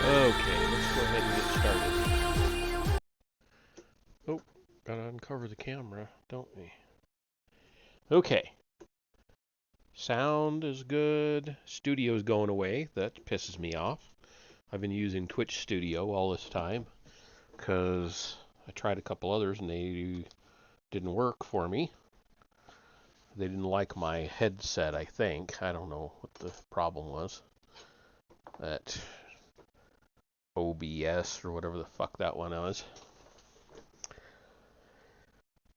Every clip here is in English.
Okay, let's go ahead and get started. Oh, gotta uncover the camera, don't we? Okay. Sound is good. Studio's going away. That pisses me off. I've been using Twitch Studio all this time because I tried a couple others and they didn't work for me. They didn't like my headset, I think. I don't know what the problem was. That OBS or whatever the fuck that one was.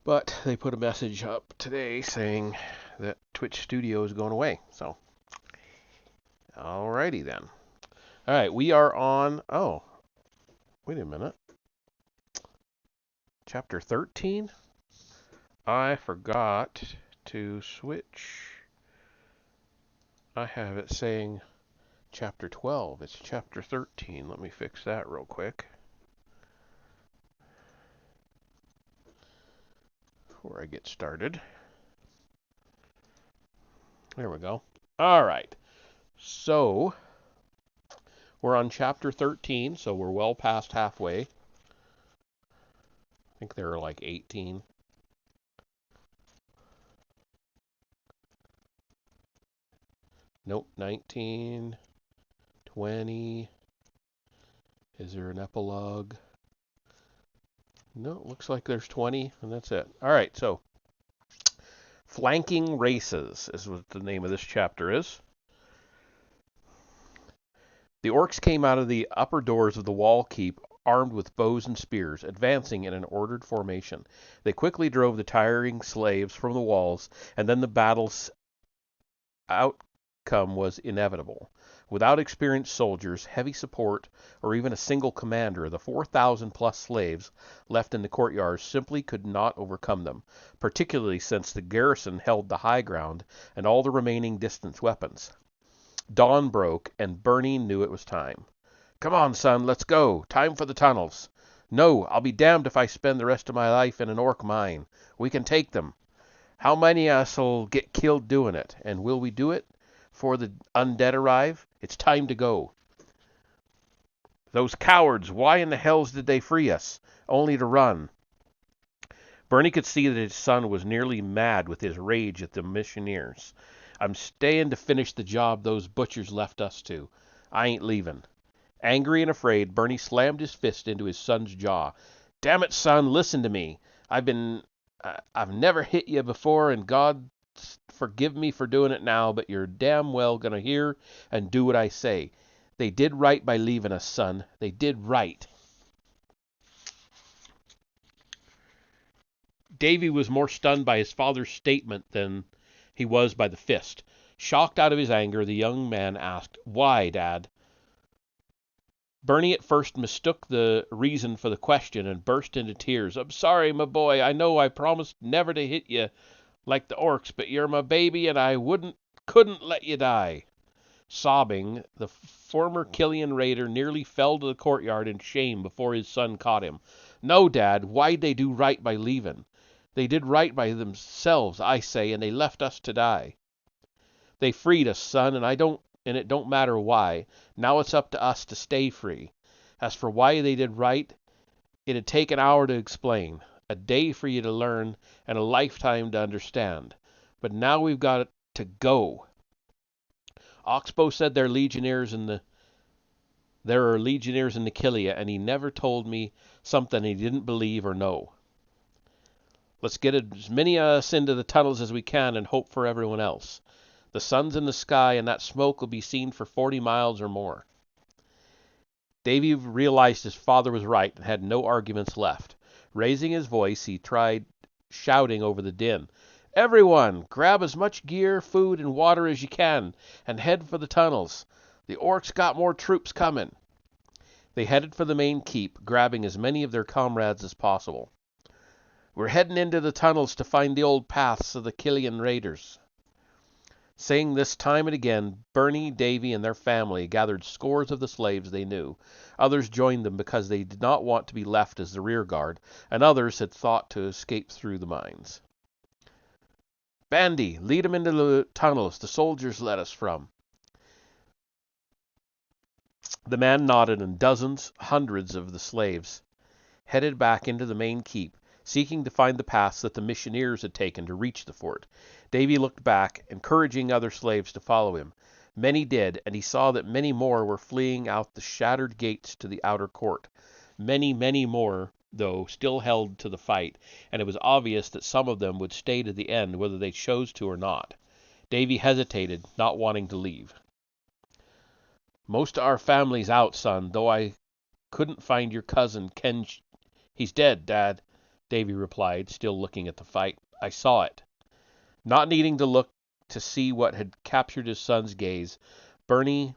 But they put a message up today saying that Twitch Studio is going away. So, alrighty then. Alright, we are on... Oh, wait a minute. Chapter 13? I forgot to switch. I have it saying Chapter 12. It's Chapter 13. Let me fix that real quick before I get started. There we go. All right. So, we're on Chapter 13, so we're well past halfway. I think there are like 18. Nope, 19, 20. Is there an epilogue? No, it looks like there's 20, and that's it. All right, so Flanking Races is what the name of this chapter is. The orcs came out of the upper doors of the wall keep armed with bows and spears, advancing in an ordered formation. They quickly drove the tiring slaves from the walls, and then the battle's outcome was inevitable. Without experienced soldiers, heavy support, or even a single commander, the 4,000-plus slaves left in the courtyards simply could not overcome them, particularly since the garrison held the high ground and all the remaining distance weapons. Dawn broke, and Bernie knew it was time. "Come on, son, let's go. Time for the tunnels." "No, I'll be damned if I spend the rest of my life in an orc mine. We can take them. How many of us'll get killed doing it? And will we do it before the undead arrive? It's time to go." "Those cowards, why in the hells did they free us? Only to run." Bernie could see that his son was nearly mad with his rage at the missionaries. "I'm staying to finish the job those butchers left us to. I ain't leaving." Angry and afraid, Bernie slammed his fist into his son's jaw. "Damn it, son, listen to me. I've never hit you before, and God forgive me for doing it now, but you're damn well gonna hear and do what I say. They did right by leaving us, son. They did right." Davy was more stunned by his father's statement than he was by the fist. Shocked out of his anger, the young man asked, "Why, Dad?" Bernie at first mistook the reason for the question and burst into tears. "I'm sorry, my boy. I know I promised never to hit you like the orcs, but you're my baby, and I couldn't let you die." Sobbing, the former Killian raider nearly fell to the courtyard in shame before his son caught him. "No, Dad. Why'd they do right by leaving? They did right by themselves, I say, and they left us to die. They freed us, son, and it don't matter why. Now it's up to us to stay free. As for why they did right, it'd take an hour to explain, a day for you to learn, and a lifetime to understand. But now we've got to go. Oxbow said there are legionnaires in the Killia, and he never told me something he didn't believe or know. Let's get as many of us into the tunnels as we can and hope for everyone else. The sun's in the sky, and that smoke will be seen for 40 miles or more." Davy realized his father was right and had no arguments left. Raising his voice, he tried shouting over the din. "Everyone, grab as much gear, food, and water as you can, and head for the tunnels. The orcs got more troops coming." They headed for the main keep, grabbing as many of their comrades as possible. "We're heading into the tunnels to find the old paths of the Killian raiders." Saying this time and again, Bernie, Davy, and their family gathered scores of the slaves they knew. Others joined them because they did not want to be left as the rear guard, and others had thought to escape through the mines. "Bandy, lead 'em into the tunnels the soldiers led us from." The man nodded, and dozens, hundreds of the slaves headed back into the main keep, seeking to find the paths that the missionaries had taken to reach the fort. Davy looked back, encouraging other slaves to follow him. Many did, and he saw that many more were fleeing out the shattered gates to the outer court. Many more, though, still held to the fight, and it was obvious that some of them would stay to the end whether they chose to or not. Davy hesitated, not wanting to leave. "Most of our family's out, son, though I couldn't find your cousin, Ken. He's dead, Dad," Davy replied, still looking at the fight. "I saw it." Not needing to look to see what had captured his son's gaze, Bernie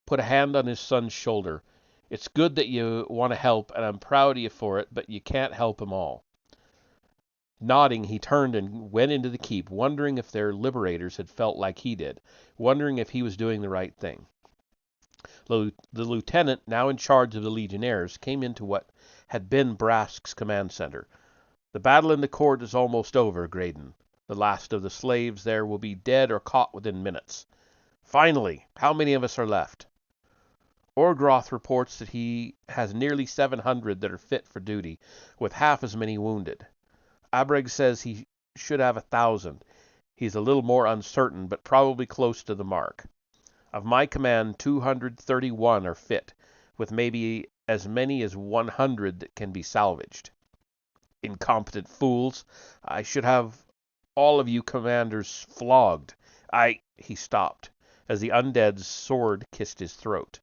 put a hand on his son's shoulder. "It's good that you want to help, and I'm proud of you for it, but you can't help 'em all." Nodding, he turned and went into the keep, wondering if their liberators had felt like he did, wondering if he was doing the right thing. The lieutenant, now in charge of the legionnaires, came into what had been Brask's command center. "The battle in the court is almost over, Graydon. The last of the slaves there will be dead or caught within minutes." "Finally! How many of us are left?" "Orgroth reports that he has nearly 700 that are fit for duty, with half as many wounded. Abreg says he should have 1,000. He's a little more uncertain, but probably close to the mark. Of my command, 231 are fit, with maybe as many as 100 that can be salvaged." "Incompetent fools! I should have all of you commanders flogged. He stopped, as the undead's sword kissed his throat.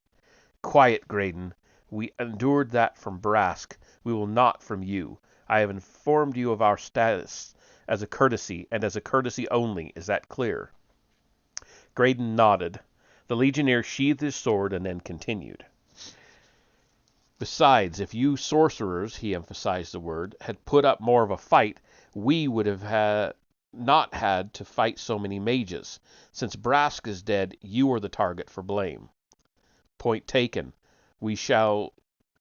"Quiet, Graydon. We endured that from Brask. We will not from you. I have informed you of our status as a courtesy, and as a courtesy only. Is that clear?" Graydon nodded. The legionnaire sheathed his sword and then continued. "Besides, if you sorcerers," he emphasized the word, "had put up more of a fight, we would have not had to fight so many mages. Since Brask is dead, you are the target for blame." "Point taken. We shall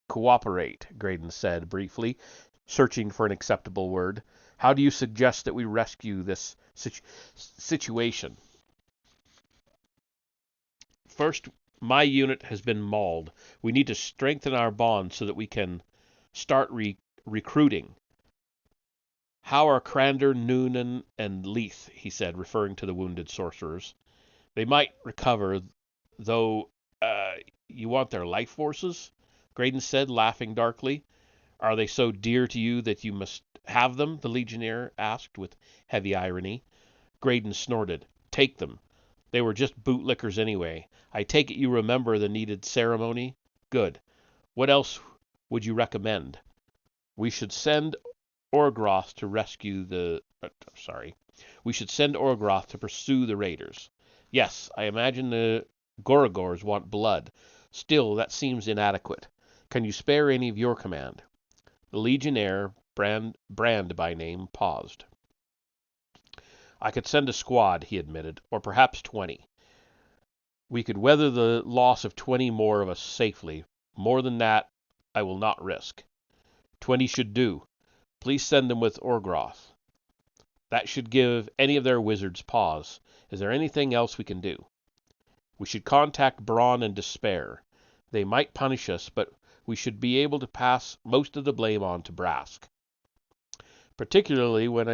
cooperate," Graydon said briefly, searching for an acceptable word. "How do you suggest that we rescue this situation?" "First, my unit has been mauled. We need to strengthen our bonds so that we can start recruiting. How are Crander, Noonan, and Leith?" he said, referring to the wounded sorcerers. "They might recover, though You want their life forces? Graydon said, laughing darkly. Are they so dear to you that you must have them? The Legionnaire asked with heavy irony. Graydon snorted. Take them. They were just bootlickers anyway. I take it you remember the needed ceremony? Good. What else would you recommend? We should send Orgroth to rescue the... We should send Orgroth to pursue the raiders. Yes, I imagine the Gorogors want blood. Still, that seems inadequate. Can you spare any of your command? The Legionnaire, Brand by name, paused. I could send a squad, he admitted, or perhaps 20. We could weather the loss of 20 more of us safely. More than that, I will not risk. 20 should do. Please send them with Orgroth. That should give any of their wizards pause. Is there anything else we can do? We should contact Braun and Despair. They might punish us, but we should be able to pass most of the blame on to Brask. Particularly when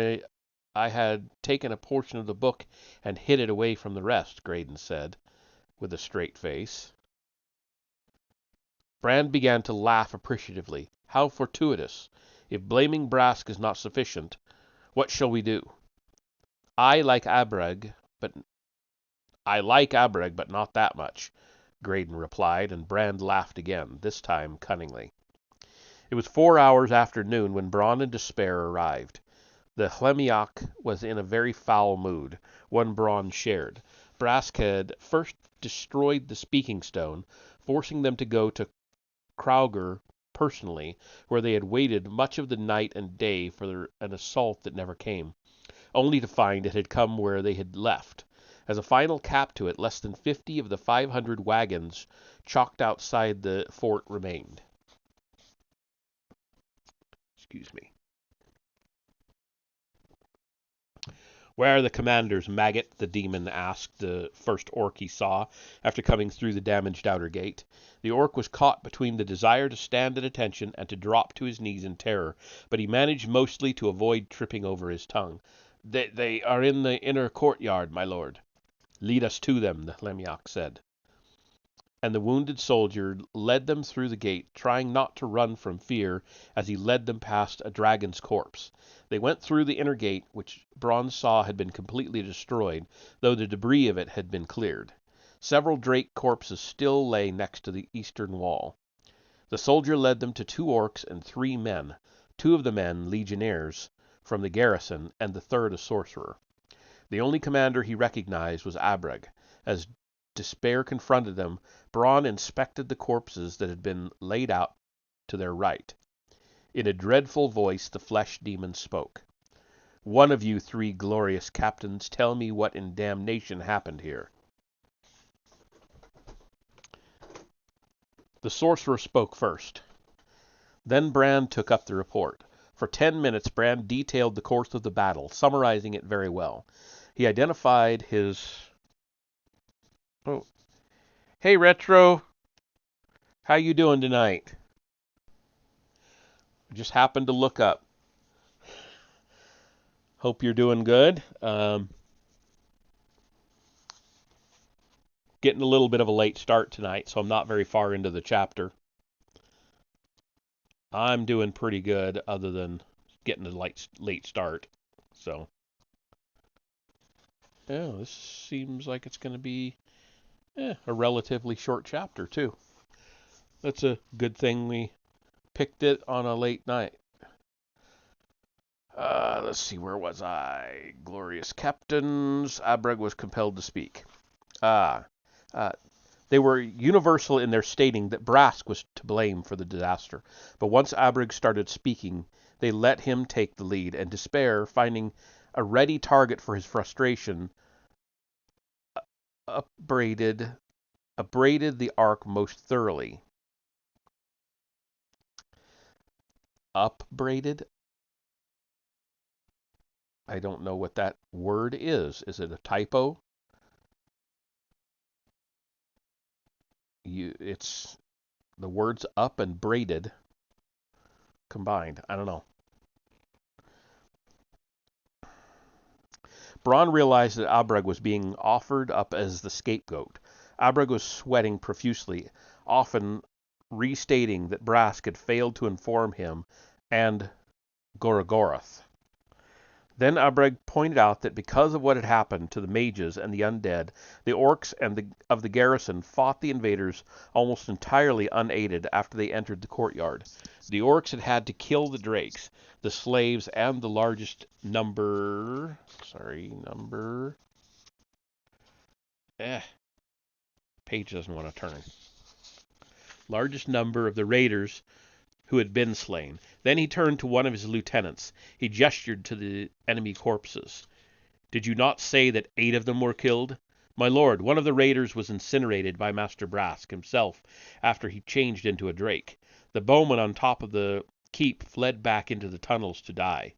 I had taken a portion of the book and hid it away from the rest, Graydon said, with a straight face. Brand began to laugh appreciatively. How fortuitous. If blaming Brask is not sufficient, what shall we do? I like Abreg, but not that much, Graydon replied, and Brand laughed again, this time cunningly. It was 4 hours after noon when Braun and Despair arrived. The Hlemiak was in a very foul mood, one Braun shared. Brask had first destroyed the speaking stone, forcing them to go to Krauger personally, where they had waited much of the night and day for an assault that never came, only to find it had come where they had left. As a final cap to it, less than 50 of the 500 wagons chalked outside the fort remained. Excuse me. Where are the commanders, Maggot? The demon asked the first orc he saw, after coming through the damaged outer gate. The orc was caught between the desire to stand at attention and to drop to his knees in terror, but he managed mostly to avoid tripping over his tongue. They are in the inner courtyard, my lord. Lead us to them, the Hlemiak said. And the wounded soldier led them through the gate, trying not to run from fear as he led them past a dragon's corpse. They went through the inner gate, which Braun saw had been completely destroyed, though the debris of it had been cleared. Several drake corpses still lay next to the eastern wall. The soldier led them to 2 orcs and 3 men, 2 of the men legionnaires from the garrison, and the third a sorcerer. The only commander he recognized was Abreg. As Despair confronted them, Braun inspected the corpses that had been laid out to their right. In a dreadful voice the flesh demon spoke. One of you 3 glorious captains, tell me what in damnation happened here. The sorcerer spoke first. Then Brand took up the report. For 10 minutes Brand detailed the course of the battle, summarizing it very well. He identified his... Oh. Hey, Retro. How you doing tonight? Just happened to look up. Hope you're doing good. Getting a little bit of a late start tonight, so I'm not very far into the chapter. I'm doing pretty good, other than getting a late start. So, yeah, this seems like it's going to be a relatively short chapter, too. That's a good thing we picked it on a late night. Let's see, where was I? Glorious captains. Abreg was compelled to speak. They were universal in their stating that Brask was to blame for the disaster. But once Abreg started speaking, they let him take the lead, and Despair, finding a ready target for his frustration, upbraided the ark most thoroughly. Upbraided? I don't know what that word is. Is it a typo? It's the words up and braided combined. I don't know. Braun realized that Abreg was being offered up as the scapegoat. Abreg was sweating profusely, often restating that Brask had failed to inform him and Gorogoroth. Then Abreg pointed out that because of what had happened to the mages and the undead, the orcs of the garrison fought the invaders almost entirely unaided after they entered the courtyard. The orcs had had to kill the drakes, the slaves, and the largest number... Page doesn't want to turn. Largest number of the raiders who had been slain. Then he turned to one of his lieutenants. He gestured to the enemy corpses. "Did you not say that 8 of them were killed? My lord, one of the raiders was incinerated by Master Brask himself after he changed into a drake. The bowman on top of the keep fled back into the tunnels to die."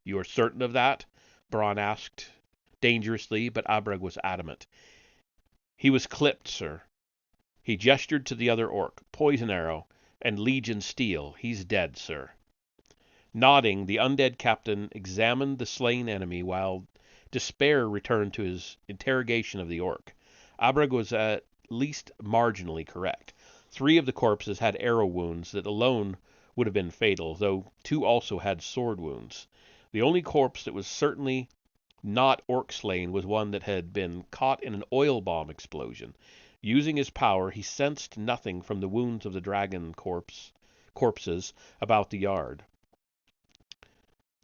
"You are certain of that?" Bronn asked dangerously, but Abreg was adamant. "He was clipped, sir." He gestured to the other orc. "Poison arrow and Legion steel. He's dead, sir." Nodding, the undead captain examined the slain enemy while despair returned to his interrogation of the orc. Abreg was at least marginally correct. 3 of the corpses had arrow wounds that alone would have been fatal, though 2 also had sword wounds. The only corpse that was certainly not orc slain was one that had been caught in an oil bomb explosion. Using his power, he sensed nothing from the wounds of the dragon corpses about the yard.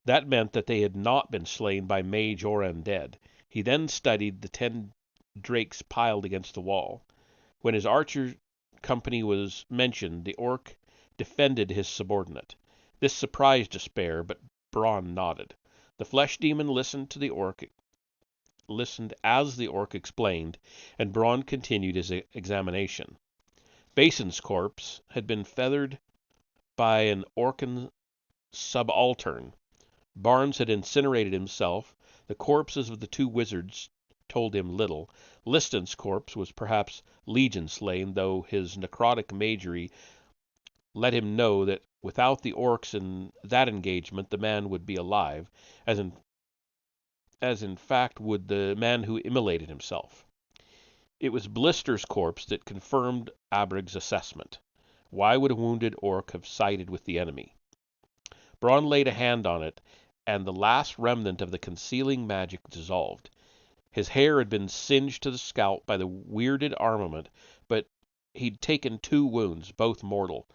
That meant that they had not been slain by mage or undead. He then studied the 10 drakes piled against the wall. When his archer company was mentioned, the orc defended his subordinate. This surprised Despair, but Bronn nodded. The flesh demon listened as the orc explained, and Bronn continued his examination. Basin's corpse had been feathered by an Orcan subaltern. Barnes had incinerated himself. The corpses of the 2 wizards told him little. Liston's corpse was perhaps Legion slain, though his necrotic magery let him know that without the orcs in that engagement the man would be alive, as in fact would the man who immolated himself. It was Blister's corpse that confirmed Abreg's assessment. Why would a wounded orc have sided with the enemy? Bronn laid a hand on it, and the last remnant of the concealing magic dissolved. His hair had been singed to the scalp by the weirded armament, but he'd taken 2 wounds, both mortal.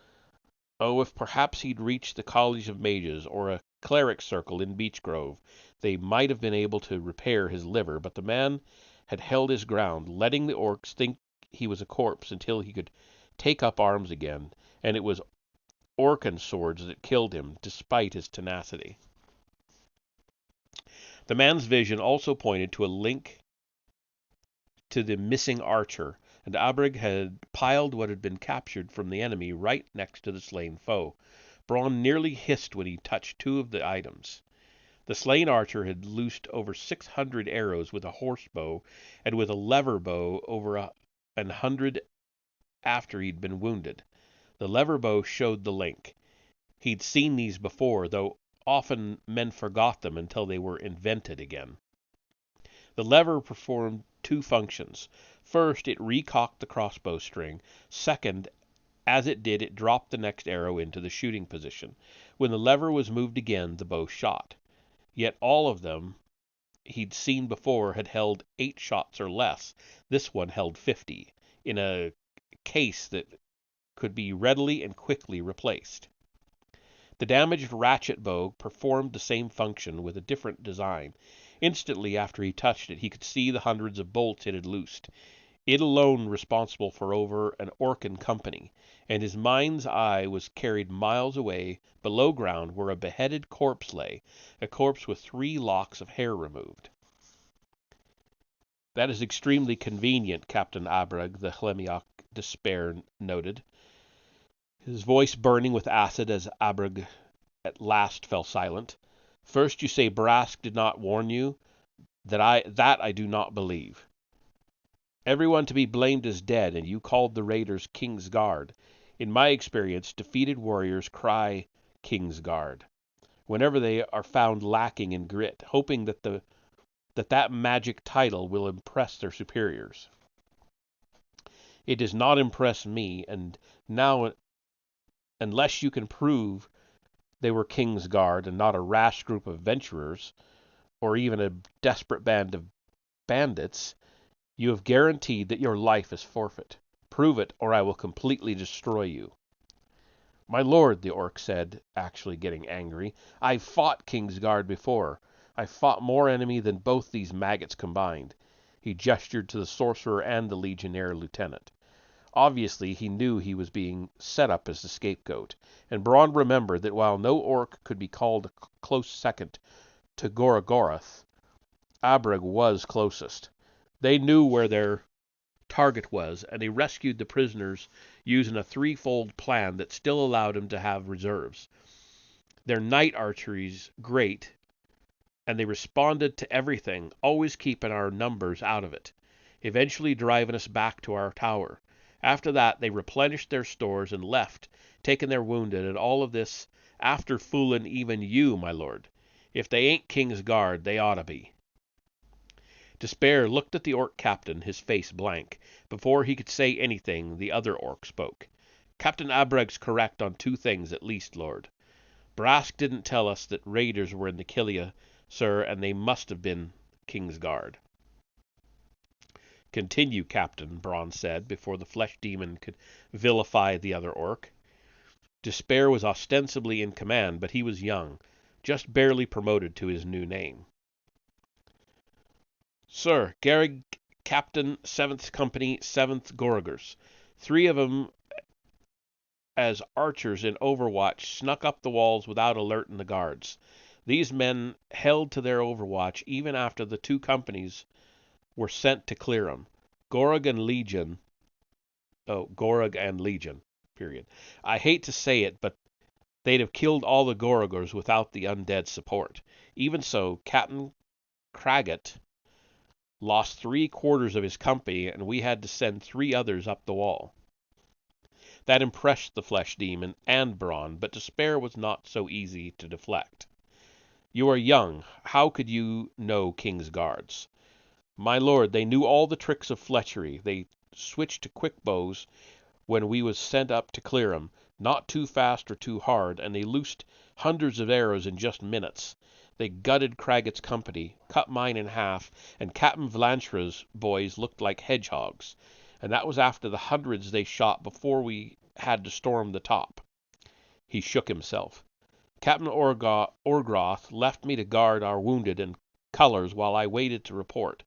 Oh, if perhaps he'd reached the College of Mages or a cleric circle in Beechgrove, they might have been able to repair his liver, but the man had held his ground, letting the orcs think he was a corpse until he could take up arms again, and it was Orcan swords that killed him, despite his tenacity. The man's vision also pointed to a link to the missing archer, and Abreg had piled what had been captured from the enemy right next to the slain foe. Bronn nearly hissed when he touched 2 of the items. The slain archer had loosed over 600 arrows with a horse bow, and with a lever bow over 100 after he'd been wounded. The lever bow showed the link. He'd seen these before, though often men forgot them until they were invented again. The lever performed 2 functions. First, it recocked the crossbow string. Second, as it did, it dropped the next arrow into the shooting position. When the lever was moved again, the bow shot. Yet all of them he'd seen before had held 8 shots or less. This one held 50, in a case that could be readily and quickly replaced. The damaged ratchet bow performed the same function with a different design. Instantly after he touched it, he could see the hundreds of bolts it had loosed, it alone responsible for over an Orcan company, and his mind's eye was carried miles away, below ground, where a beheaded corpse lay, a corpse with 3 locks of hair removed. "That is extremely convenient, Captain Abreg," the Hlemiok Despair noted, his voice burning with acid as Abreg at last fell silent. "First you say Brask did not warn you. That I do not believe. Everyone to be blamed is dead, and you called the raiders King's Guard. In my experience, defeated warriors cry King's Guard whenever they are found lacking in grit, hoping that magic title will impress their superiors." It does not impress me, and now, unless you can prove they were King's Guard and not a rash group of adventurers, or even a desperate band of bandits, you have guaranteed that your life is forfeit. Prove it, or I will completely destroy you." "My lord," the orc said, actually getting angry, "I've fought King's Guard before. I've fought more enemy than both these maggots combined." He gestured to the sorcerer and the legionnaire lieutenant. Obviously, he knew he was being set up as the scapegoat, and Braun remembered that while no orc could be called a close second to Gorogoroth, Abreg was closest. They knew where their target was, and they rescued the prisoners using a threefold plan that still allowed them to have reserves. Their night archery's great, and they responded to everything, always keeping our numbers out of it, eventually driving us back to our tower. After that, they replenished their stores and left, taking their wounded, and all of this after fooling even you, my lord. If they ain't King's Guard, they ought to be." Despair looked at the orc captain, his face blank. Before he could say anything, the other orc spoke. "Captain Abreg's correct on two things at least, lord. Brask didn't tell us that raiders were in the Killia, sir, and they must have been King's Guard." "Continue, Captain," Braun said, before the flesh demon could vilify the other orc. Despair was ostensibly in command, but he was young, just barely promoted to his new name. "Sir, Garrig, Captain, 7th Company, 7th Gorogers. 3 of 'em as archers in Overwatch snuck up the walls without alerting the guards. These men held to their overwatch even after the 2 companies were sent to clear 'em. Gorog and Legion, period. I hate to say it, but they'd have killed all the Gorogers without the undead support. Even so, Captain Craggett lost 3/4 of his company, and we had to send 3 others up the wall." That impressed the flesh demon and Braun, but Despair was not so easy to deflect. "You are young. How could you know King's Guards?" "My lord, they knew all the tricks of fletchery. They switched to quick bows when we was sent up to clear 'em, not too fast or too hard, and they loosed hundreds of arrows in just minutes. They gutted Craggett's company, cut mine in half, and Captain Vlantra's boys looked like hedgehogs. And that was after the hundreds they shot before we had to storm the top." He shook himself. "Captain Orgroth left me to guard our wounded and colors while I waited to report.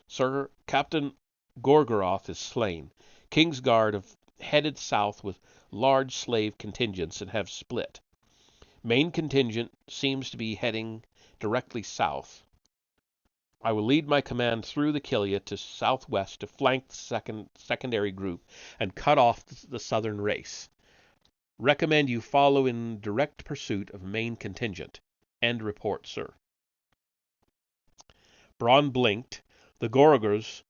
Sir, Captain Gorgoroth is slain. King's Guard have headed south with large slave contingents and have split. Main contingent seems to be heading directly south. I will lead my command through the Killia to southwest to flank the secondary group and cut off the southern race. Recommend you follow in direct pursuit of main contingent. End report, sir." Braun blinked. The Gorogers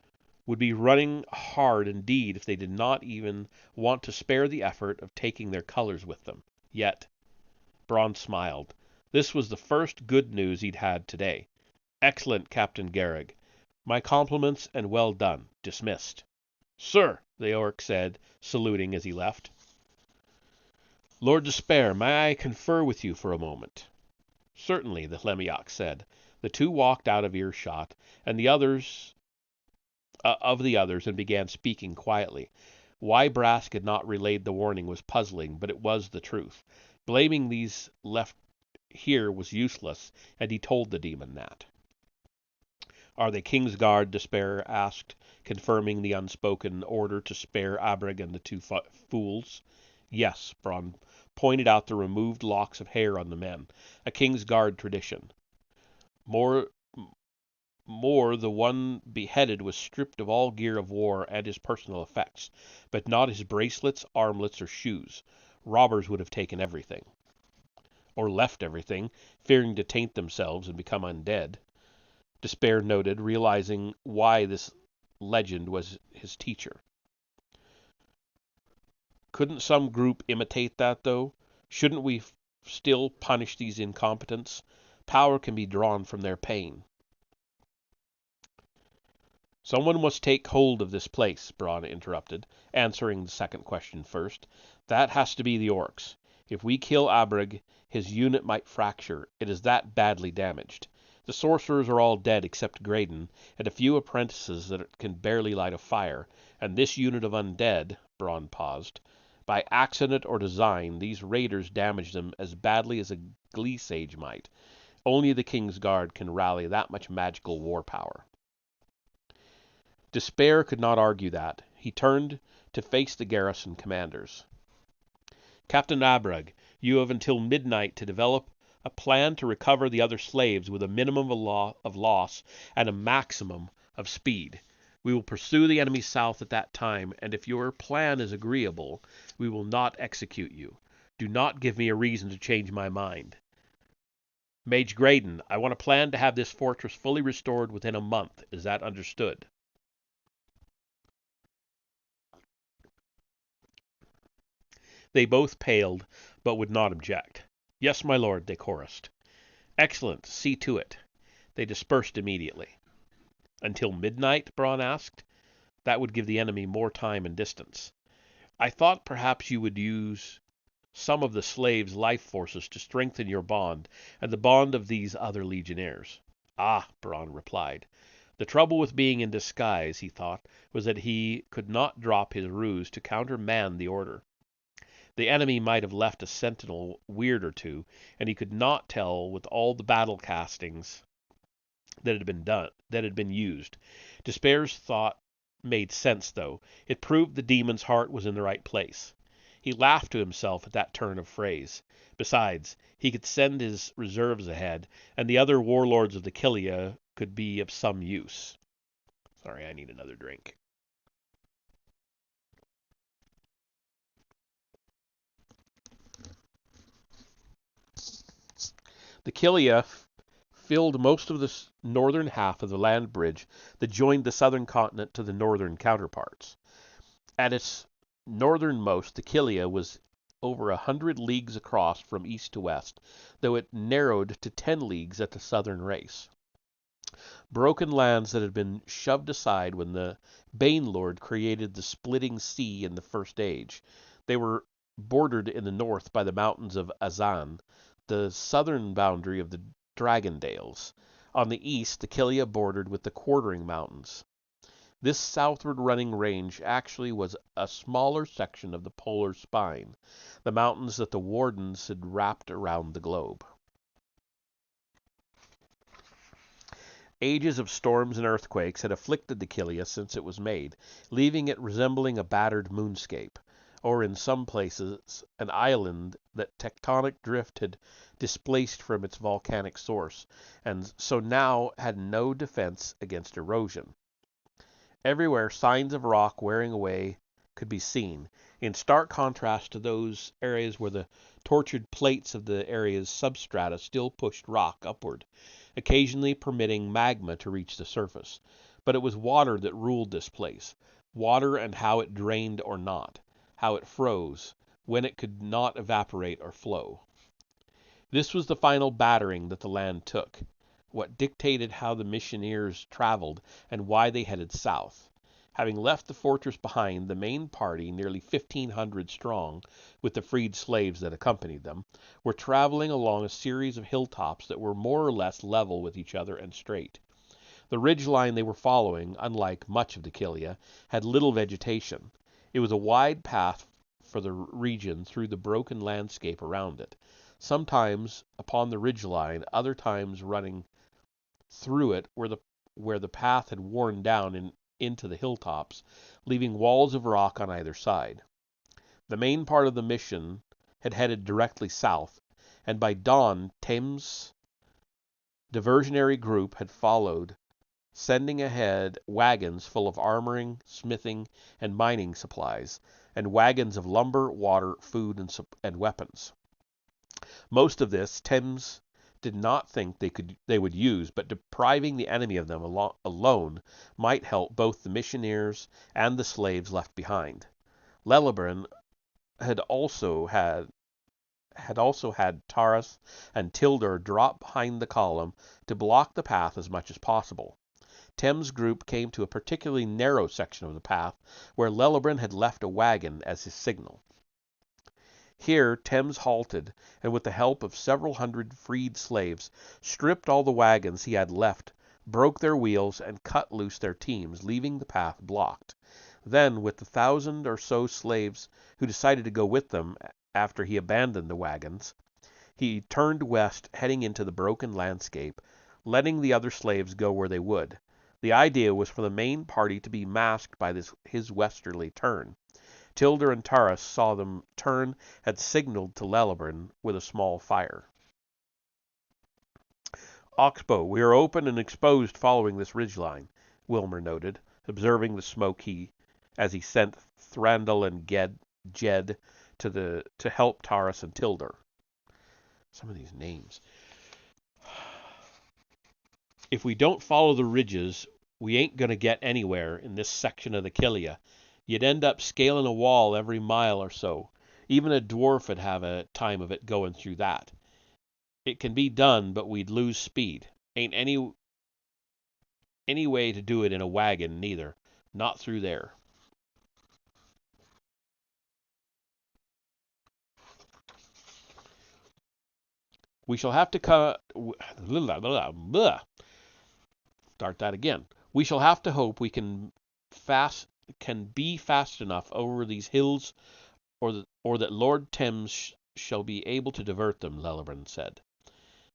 would be running hard indeed if they did not even want to spare the effort of taking their colors with them. Yet, Braun smiled. This was the first good news he'd had today. "Excellent, Captain Garrig. My compliments and well done. Dismissed." "Sir," the orc said, saluting as he left. "Lord Despair, may I confer with you for a moment?" "Certainly," the Lemioc said. The 2 walked out of earshot, and the others and began speaking quietly. Why Brask had not relayed the warning was puzzling, but it was the truth. Blaming these left here was useless, and he told the demon that. "Are they King's Guard?" Despair asked, confirming the unspoken order to spare Abreg and the 2 fools. "Yes," Braun pointed out the removed locks of hair on the men, a King's Guard tradition. More, the one beheaded was stripped of all gear of war and his personal effects, but not his bracelets, armlets, or shoes. Robbers would have taken everything. Or left everything, fearing to taint themselves and become undead. Despair noted, realizing why this legend was his teacher. "Couldn't some group imitate that, though? Shouldn't we still punish these incompetents? Power can be drawn from their pain." Someone must take hold of this place, Bronn interrupted, answering the second question first. That has to be the orcs. If we kill Abreg, his unit might fracture. It is that badly damaged. The sorcerers are all dead except Graydon, and a few apprentices that can barely light a fire. And this unit of undead, Bronn paused. By accident or design, these raiders damage them as badly as a glee sage might. Only the King's Guard can rally that much magical war power. Despair could not argue that. He turned to face the garrison commanders. Captain Abreg, you have until midnight to develop a plan to recover the other slaves with a minimum of loss and a maximum of speed. We will pursue the enemy south at that time, and if your plan is agreeable, we will not execute you. Do not give me a reason to change my mind. Mage Graydon, I want a plan to have this fortress fully restored within a month. Is that understood? They both paled, but would not object. Yes, my lord, they chorused. Excellent, see to it. They dispersed immediately. Until midnight? Bronn asked. That would give the enemy more time and distance. I thought perhaps you would use some of the slaves' life forces to strengthen your bond and the bond of these other legionnaires. Ah, Bronn replied. The trouble with being in disguise, he thought, was that he could not drop his ruse to countermand the order. The enemy might have left a sentinel weird or two, and he could not tell with all the battle castings that had been used. Despair's thought made sense, though. It proved the demon's heart was in the right place. He laughed to himself at that turn of phrase. Besides, he could send his reserves ahead, and the other warlords of the Killia could be of some use. Sorry, I need another drink. The Killia filled most of the northern half of the land bridge that joined the southern continent to the northern counterparts. At its northernmost, the Killia was over 100 leagues across from east to west, though it narrowed to 10 leagues at the southern race. Broken lands that had been shoved aside when the Banelord created the splitting sea in the First Age. They were bordered in the north by the mountains of Azan, the southern boundary of the Dragondales. On the east, the Killia bordered with the Quartering Mountains. This southward-running range actually was a smaller section of the polar spine, the mountains that the Wardens had wrapped around the globe. Ages of storms and earthquakes had afflicted the Killia since it was made, leaving it resembling a battered moonscape, or in some places an island that tectonic drift had displaced from its volcanic source, and so now had no defense against erosion. Everywhere signs of rock wearing away could be seen, in stark contrast to those areas where the tortured plates of the area's substrata still pushed rock upward, occasionally permitting magma to reach the surface. But it was water that ruled this place, water and how it drained or not, how it froze, when it could not evaporate or flow. This was the final battering that the land took, what dictated how the missionaries traveled and why they headed south. Having left the fortress behind, the main party, nearly 1,500 strong, with the freed slaves that accompanied them, were traveling along a series of hilltops that were more or less level with each other and straight. The ridge line they were following, unlike much of the Killia, had little vegetation. It was a wide path for the region through the broken landscape around it, sometimes upon the ridge line, other times running through it where the path had worn down into the hilltops, leaving walls of rock on either side. The main part of the mission had headed directly south, and by dawn Thames' diversionary group had followed, sending ahead wagons full of armoring, smithing, and mining supplies, and wagons of lumber, water, food, and weapons. Most of this Thames did not think they would use, but depriving the enemy of them alone might help both the missionaries and the slaves left behind. Lelebren had also had Taras and Tildor drop behind the column to block the path as much as possible. Tem's group came to a particularly narrow section of the path where Lellebran had left a wagon as his signal. Here Thames halted, and with the help of several hundred freed slaves, stripped all the wagons he had left, broke their wheels, and cut loose their teams, leaving the path blocked. Then, with the 1,000 or so slaves who decided to go with them after he abandoned the wagons, he turned west, heading into the broken landscape, letting the other slaves go where they would. The idea was for the main party to be masked by his westerly turn. Tilder and Taras saw them turn, had signaled to Lellebran with a small fire. "Oxbow, we are open and exposed following this ridgeline," Wilmer noted, observing the smoke as he sent Thranduil and Jed to help Taras and Tilder. Some of these names. "If we don't follow the ridges, we ain't going to get anywhere in this section of the Killia. You'd end up scaling a wall every mile or so. Even a dwarf would have a time of it going through that. It can be done, but we'd lose speed. Ain't any way to do it in a wagon, neither. Not through there." "We shall have to start that again. We shall have to hope we can be fast enough over these hills, or that Lord Thames shall be able to divert them," Lellebran said.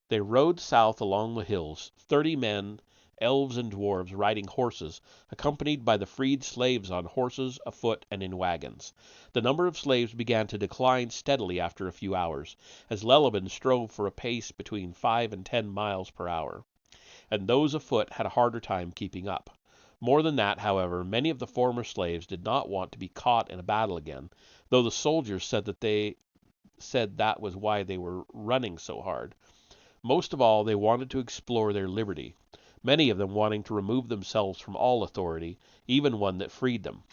They rode south along the hills, 30 men, elves and dwarves, riding horses, accompanied by the freed slaves on horses, afoot, and in wagons. The number of slaves began to decline steadily after a few hours, as Lellebran strove for a pace between 5 and 10 miles per hour, and those afoot had a harder time keeping up. More than that, however, many of the former slaves did not want to be caught in a battle again, though the soldiers said that was why they were running so hard. Most of all, they wanted to explore their liberty, many of them wanting to remove themselves from all authority, even one that freed them.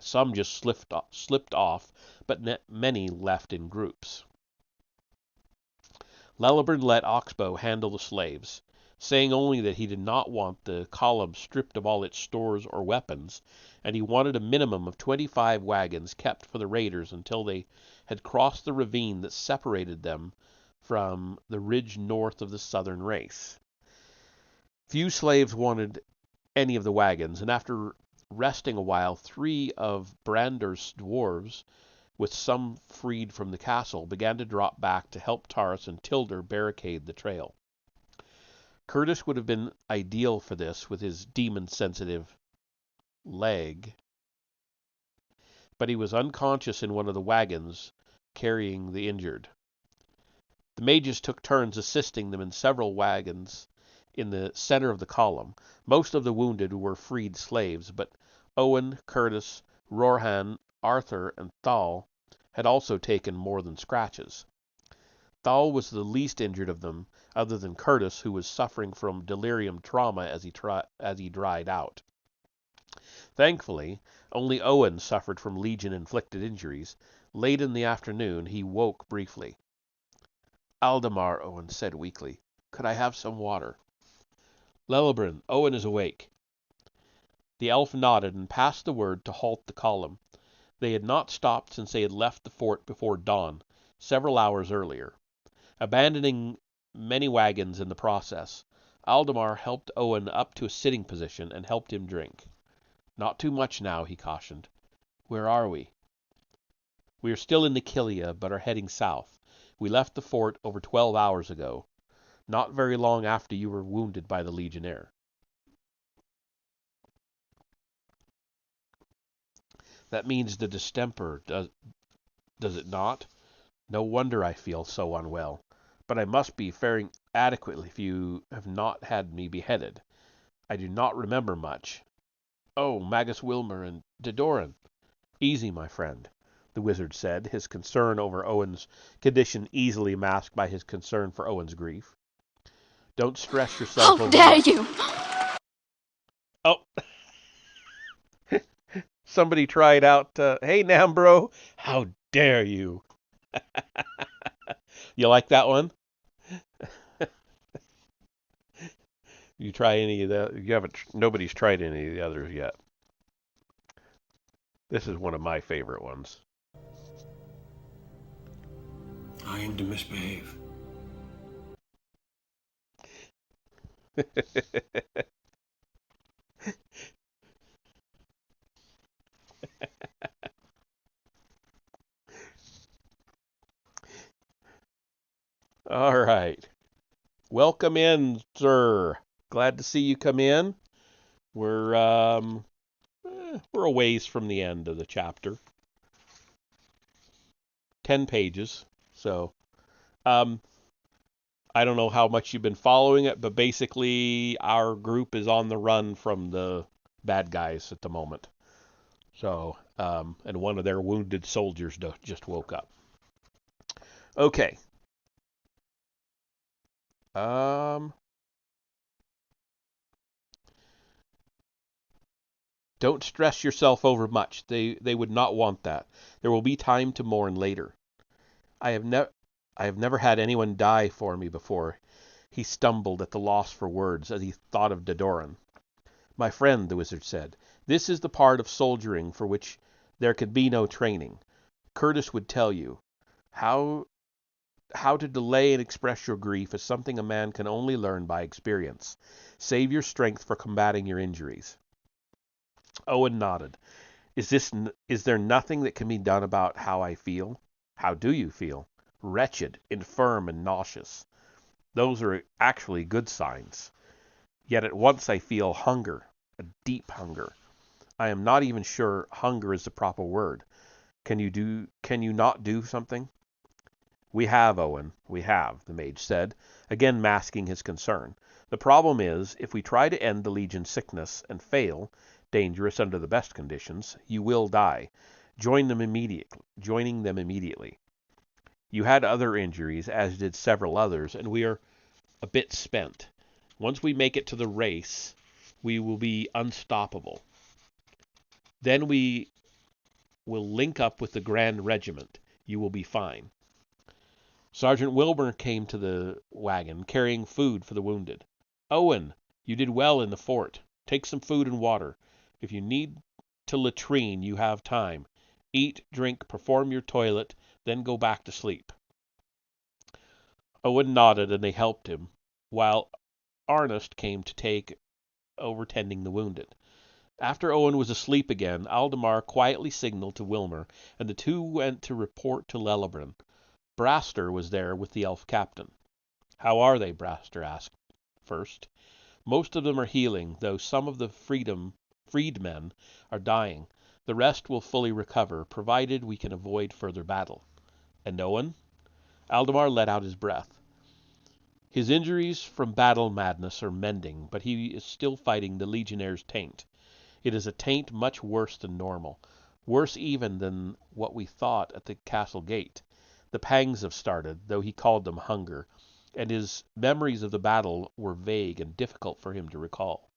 Some just slipped off, but many left in groups. Lellebran let Oxbow handle the slaves, saying only that he did not want the column stripped of all its stores or weapons, and he wanted a minimum of 25 wagons kept for the raiders until they had crossed the ravine that separated them from the ridge north of the southern race. Few slaves wanted any of the wagons, and after resting a while, 3 of Brander's dwarves, with some freed from the castle, began to drop back to help Taras and Tilder barricade the trail. Curtis would have been ideal for this with his demon-sensitive leg, but he was unconscious in one of the wagons carrying the injured. The mages took turns assisting them in several wagons in the center of the column. Most of the wounded were freed slaves, but Owen, Curtis, Rorhan, Arthur, and Thal had also taken more than scratches. Thal was the least injured of them, other than Curtis, who was suffering from delirium trauma as he dried out. Thankfully, only Owen suffered from Legion-inflicted injuries. Late in the afternoon, he woke briefly. "Aldemar," Owen said weakly, "could I have some water?" "Lellebran, Owen is awake." The elf nodded and passed the word to halt the column. They had not stopped since they had left the fort before dawn, several hours earlier, abandoning many wagons in the process. Aldemar helped Owen up to a sitting position and helped him drink. "Not too much now," he cautioned. "Where are we?" "We are still in the Killia, but are heading south. We left the fort over 12 hours ago, not very long after you were wounded by the Legionnaire." "That means the distemper, does it not? No wonder I feel so unwell. But I must be faring adequately if you have not had me beheaded. I do not remember much. Oh, Magus Wilmer and Dedoran." "Easy, my friend," the wizard said, his concern over Owen's condition easily masked by his concern for Owen's grief. "Don't stress yourself over How dare you!" Oh, somebody tried out, "Hey, Nambro, how dare you?" You like that one? You try any of that? You haven't. Nobody's tried any of the others yet. This is one of my favorite ones. I aim to misbehave. All right. Welcome in, sir. Glad to see you come in. We're a ways from the end of the chapter. 10 pages. So, um, I don't know how much you've been following it, but basically our group is on the run from the bad guys at the moment. So, and one of their wounded soldiers just woke up. Okay. Um, don't stress yourself over much. They would not want that. There will be time to mourn later. I have never I have never had anyone die for me before. He stumbled at the loss for words as he thought of Dodoran. My friend, the wizard said, this is the part of soldiering for which there can be no training. Curtis would tell you. How how to delay and express your grief is something a man can only learn by experience. Save your strength for combating your injuries. Owen nodded. Is there nothing that can be done about how I feel? How do you feel? Wretched, infirm, and nauseous. Those are actually good signs. Yet at once I feel hunger, a deep hunger. I am not even sure hunger is the proper word. Can you not do something? We have, Owen, we have, the mage said, again masking his concern. The problem is, if we try to end the Legion's sickness and fail, dangerous under the best conditions, you will die. Joining them immediately. You had other injuries, as did several others, and we are a bit spent. Once we make it to the race, we will be unstoppable. Then we will link up with the Grand Regiment. You will be fine. Sergeant Wilbur came to the wagon, carrying food for the wounded. Owen, you did well in the fort. Take some food and water. If you need to latrine, you have time. Eat, drink, perform your toilet, then go back to sleep. Owen nodded, and they helped him, while Arnest came to take over tending the wounded. After Owen was asleep again, Aldemar quietly signaled to Wilmer, and the two went to report to Lellebran. Braster was there with the elf captain. How are they? Braster asked first. Most of them are healing, though some of the freedmen are dying. The rest will fully recover, provided we can avoid further battle. And Owen? Aldemar let out his breath. His injuries from battle madness are mending, but he is still fighting the Legionnaire's taint. It is a taint much worse than normal, worse even than what we thought at the castle gate. The pangs have started, though he called them hunger, and his memories of the battle were vague and difficult for him to recall.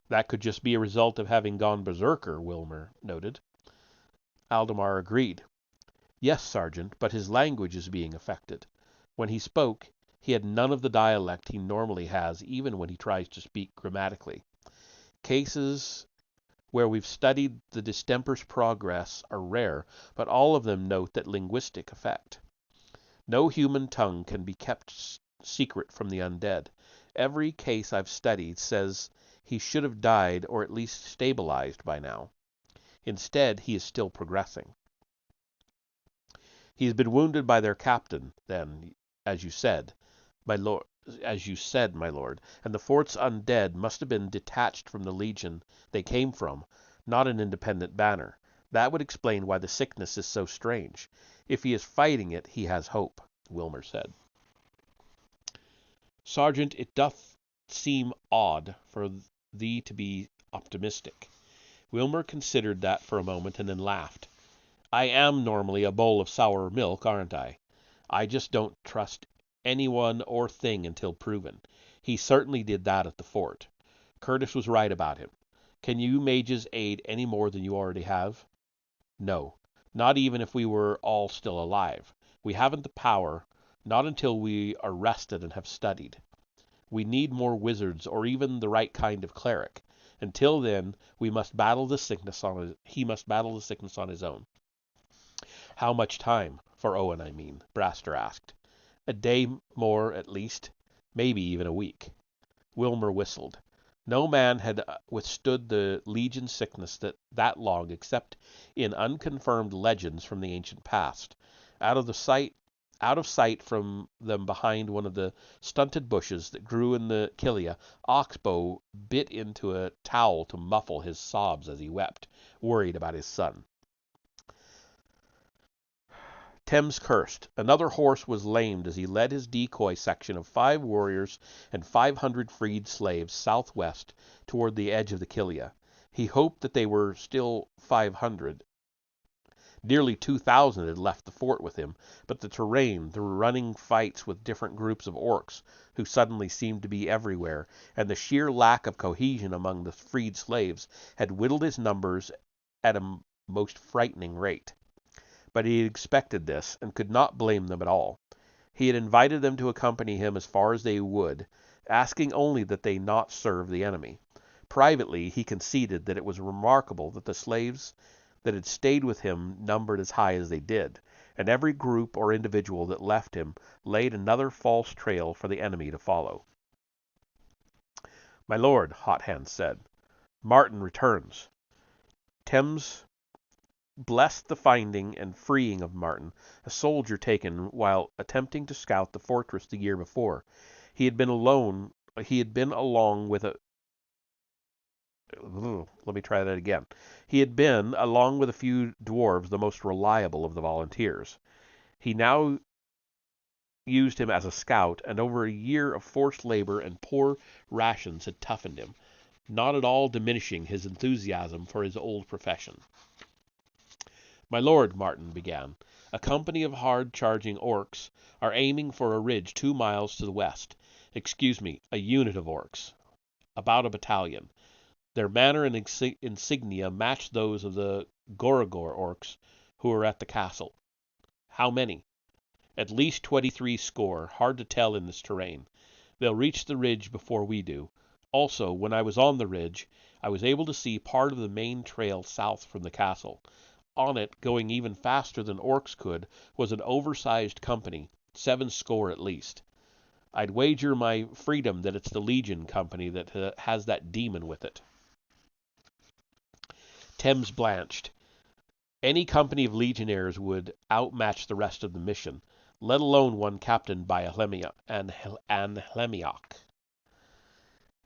That could just be a result of having gone berserker, Wilmer noted. Aldemar agreed. Yes, Sergeant, but his language is being affected. When he spoke, he had none of the dialect he normally has, even when he tries to speak grammatically. Cases where we've studied the distemper's progress are rare, but all of them note that linguistic effect. No human tongue can be kept secret from the undead. Every case I've studied says he should have died or at least stabilized by now. Instead, he is still progressing. He has been wounded by their captain, then, as you said, my lord, my lord, and the fort's undead must have been detached from the legion they came from, not an independent banner. That would explain why the sickness is so strange. If he is fighting it, he has hope, Wilmer said. Sergeant, it doth seem odd for thee to be optimistic. Wilmer considered that for a moment and then laughed. I am normally a bowl of sour milk, aren't I? I just don't trust anyone or thing until proven. He certainly did that at the fort. Curtis was right about him. Can you mages aid any more than you already have? No, not even if we were all still alive. We haven't the power, not until we are rested and have studied. We need more wizards or even the right kind of cleric. Until then, he must battle the sickness on his own. How much time? For Owen, I mean, Braster asked. A day more, at least. Maybe even a week. Wilmer whistled. No man had withstood the legion sickness that long except in unconfirmed legends from the ancient past. Out of sight from them behind one of the stunted bushes that grew in the Kilia, Oxbow bit into a towel to muffle his sobs as he wept, worried about his son. Thames cursed. Another horse was lamed as he led his decoy section of 5 warriors and 500 freed slaves southwest toward the edge of the Kilia. He hoped that they were still 500. Nearly 2,000 had left the fort with him, but the terrain, the running fights with different groups of orcs, who suddenly seemed to be everywhere, and the sheer lack of cohesion among the freed slaves had whittled his numbers at a most frightening rate. But he had expected this, and could not blame them at all. He had invited them to accompany him as far as they would, asking only that they not serve the enemy. Privately, he conceded that it was remarkable that the slaves that had stayed with him numbered as high as they did, and every group or individual that left him laid another false trail for the enemy to follow. "My lord," Hot Hands said, "Martin returns." Thames blessed the finding and freeing of Martin, a soldier taken while attempting to scout the fortress the year before. He had been along with a few dwarves, the most reliable of the volunteers. He now used him as a scout, and over a year of forced labor and poor rations had toughened him, not at all diminishing his enthusiasm for his old profession. "My lord," Martin began, "a company of hard-charging orcs are aiming for a ridge 2 miles to the west. Excuse me, a unit of orcs. About a battalion. Their manner and insignia match those of the Gorogor orcs who are at the castle." "How many?" "At least 23 score, hard to tell in this terrain. They'll reach the ridge before we do. Also, when I was on the ridge, I was able to see part of the main trail south from the castle. On it, going even faster than orcs could, was an oversized company, 7 score at least. I'd wager my freedom that it's the Legion company that has that demon with it." Thames blanched. Any company of legionnaires would outmatch the rest of the mission, let alone one captained by Anhlemiok.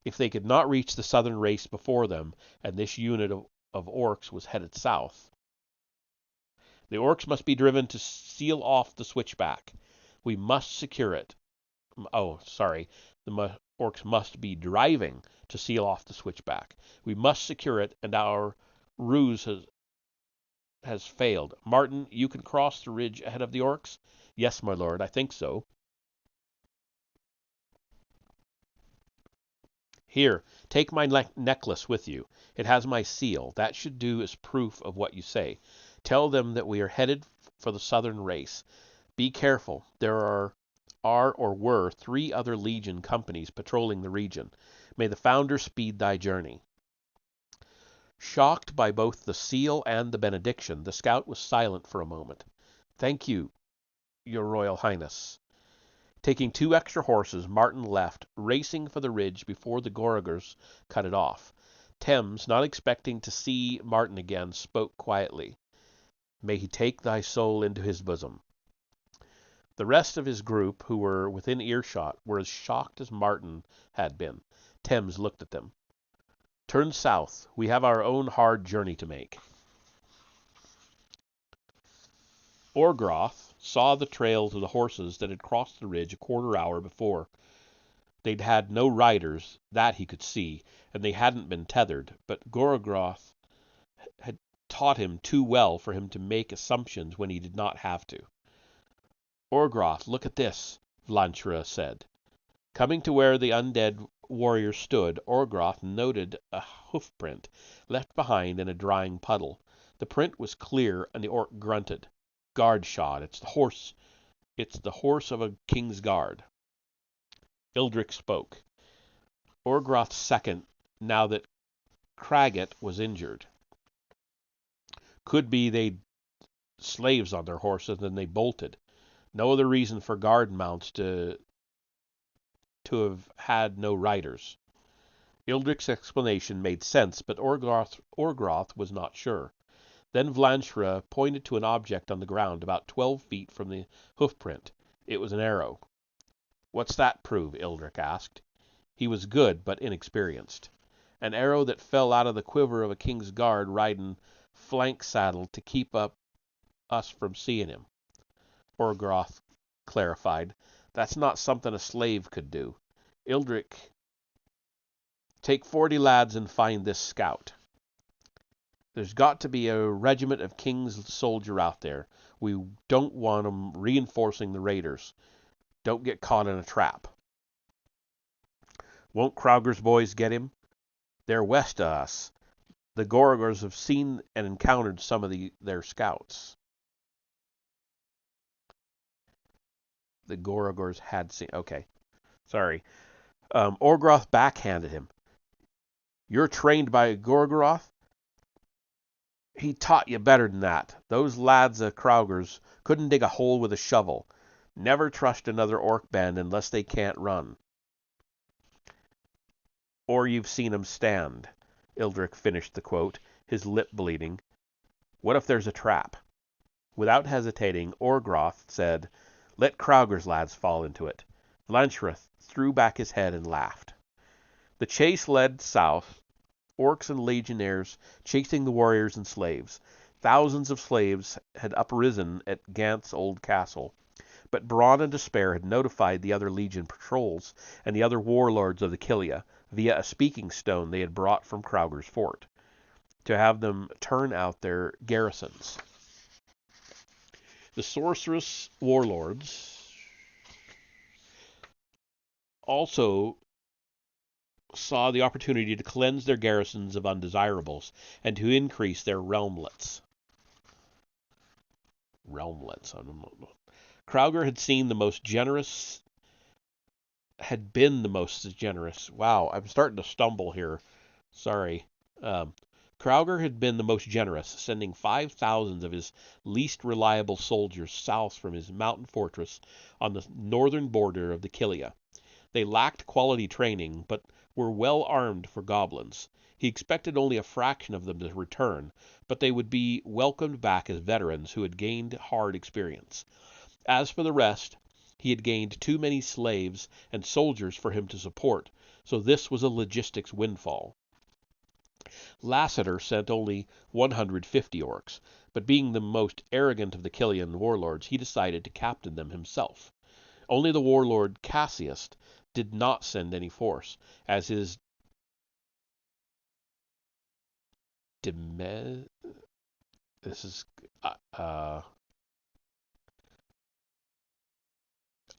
If they could not reach the southern race before them, and this unit of orcs was headed south, the orcs must be driven to seal off the switchback. We must secure it. The orcs must be driving to seal off the switchback. We must secure it, and our ruse has failed. Martin, you can cross the ridge ahead of the orcs? "Yes, my lord, I think so." "Here, take my necklace with you. It has my seal. That should do as proof of what you say. Tell them that we are headed for the southern race. Be careful. There are or were 3 other Legion companies patrolling the region. May the Founder speed thy journey." Shocked by both the seal and the benediction, the scout was silent for a moment. "Thank you, your Royal Highness." Taking 2 extra horses, Martin left, racing for the ridge before the Gorogors cut it off. Thames, not expecting to see Martin again, spoke quietly. "May he take thy soul into his bosom." The rest of his group, who were within earshot, were as shocked as Martin had been. Thames looked at them. "Turn south. We have our own hard journey to make." Orgroth saw the trails of the horses that had crossed the ridge a quarter hour before. They'd had no riders, that he could see, and they hadn't been tethered, but Gorgroth had taught him too well for him to make assumptions when he did not have to. "Orgroth, look at this," Vlanchra said. Coming to where the undead warrior stood, Orgroth noted a hoof-print left behind in a drying puddle. The print was clear, and the orc grunted. "Guard shot. It's the horse of a king's guard." Ildrick spoke. Orgroth's second, now that Craggett was injured. Could be they'd slaves on their horses and they bolted. No other reason for guard mounts to have had no riders. Ildric's explanation made sense, but Orgroth was not sure. Then Vlanshra pointed to an object on the ground about 12 feet from the hoofprint. It was an arrow. "What's that prove?" Ildric asked. He was good, but inexperienced. "An arrow that fell out of the quiver of a king's guard riding flank saddle to keep us from seeing him," Orgroth clarified. "That's not something a slave could do. Ildric, take 40 lads and find this scout. There's got to be a regiment of King's soldier out there. We don't want 'em reinforcing the raiders. Don't get caught in a trap." "Won't Crowger's boys get him? They're west of us. The Gorgors have seen and encountered some of their scouts." The Gorgors had seen... Okay. Sorry. Orgroth backhanded him. "You're trained by Gorgoroth? He taught you better than that. Those lads of Crowger's couldn't dig a hole with a shovel. Never trust another orc band unless they can't run." "Or you've seen 'em stand." Ildric finished the quote, his lip bleeding. "What if there's a trap?" Without hesitating, Orgroth said, "Let Crowger's lads fall into it." Vlanshra threw back his head and laughed. The chase led south, orcs and legionnaires chasing the warriors and slaves. Thousands of slaves had uprisen at Gant's old castle, but Braun and Despair had notified the other legion patrols and the other warlords of the Killia, via a speaking stone they had brought from Crowger's fort, to have them turn out their garrisons. The sorceress warlords also saw the opportunity to cleanse their garrisons of undesirables and to increase their realmlets. Realmlets, I don't know. Crowger had been the most generous. Wow, I'm starting to stumble here. Sorry. Crowger had been the most generous, sending 5,000 of his least reliable soldiers south from his mountain fortress on the northern border of the Killia. They lacked quality training, but were well armed for goblins. He expected only a fraction of them to return, but they would be welcomed back as veterans who had gained hard experience. As for the rest, he had gained too many slaves and soldiers for him to support, so this was a logistics windfall. Lassiter sent only 150 orcs, but being the most arrogant of the Killian warlords, he decided to captain them himself. Only the warlord Cassius did not send any force, as his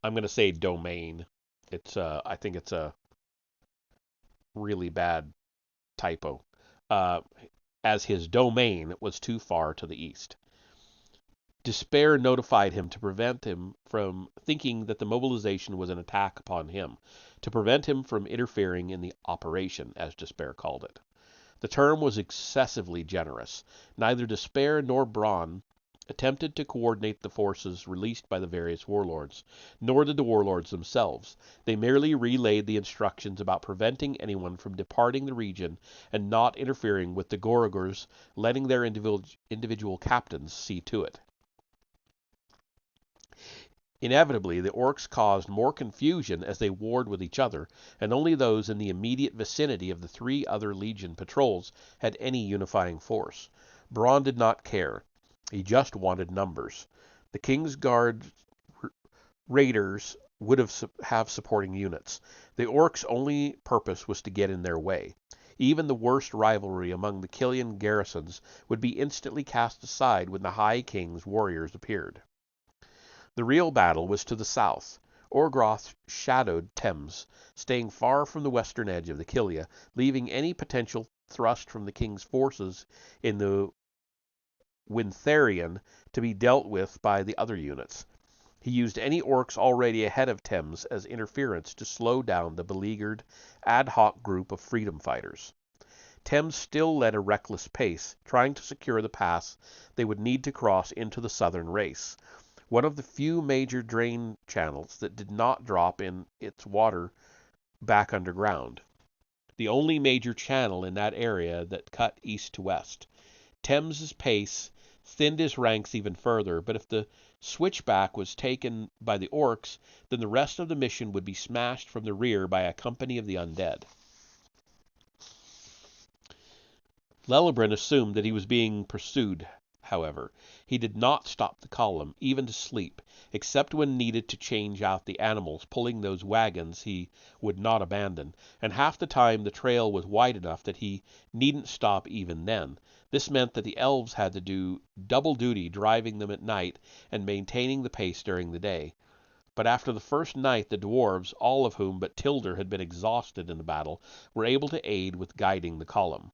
I'm going to say domain. I think it's a really bad typo. As his domain was too far to the east. Despair notified him to prevent him from thinking that the mobilization was an attack upon him, to prevent him from interfering in the operation, as Despair called it. The term was excessively generous. Neither Despair nor Braun attempted to coordinate the forces released by the various warlords, nor did the warlords themselves. They merely relayed the instructions about preventing anyone from departing the region and not interfering with the Gorgors, letting their individual captains see to it. Inevitably, the orcs caused more confusion as they warred with each other, and only those in the immediate vicinity of the 3 other legion patrols had any unifying force. Braun did not care. He just wanted numbers. The King's Guard raiders would have supporting units. The orcs' only purpose was to get in their way. Even the worst rivalry among the Killian garrisons would be instantly cast aside when the High King's warriors appeared. The real battle was to the south. Orgroth shadowed Thames, staying far from the western edge of the Killia, leaving any potential thrust from the king's forces in the Wintharian to be dealt with by the other units. He used any orcs already ahead of Thames as interference to slow down the beleaguered, ad hoc group of freedom fighters. Thames still led a reckless pace, trying to secure the pass they would need to cross into the southern race, one of the few major drain channels that did not drop in its water back underground. The only major channel in that area that cut east to west. Thames's pace thinned his ranks even further, but if the switchback was taken by the orcs, then the rest of the mission would be smashed from the rear by a company of the undead. Lelebrin assumed that he was being pursued, however. He did not stop the column, even to sleep, except when needed to change out the animals pulling those wagons he would not abandon, and half the time the trail was wide enough that he needn't stop even then. This meant that the elves had to do double duty driving them at night and maintaining the pace during the day. But after the first night the dwarves, all of whom but Tilder had been exhausted in the battle, were able to aid with guiding the column.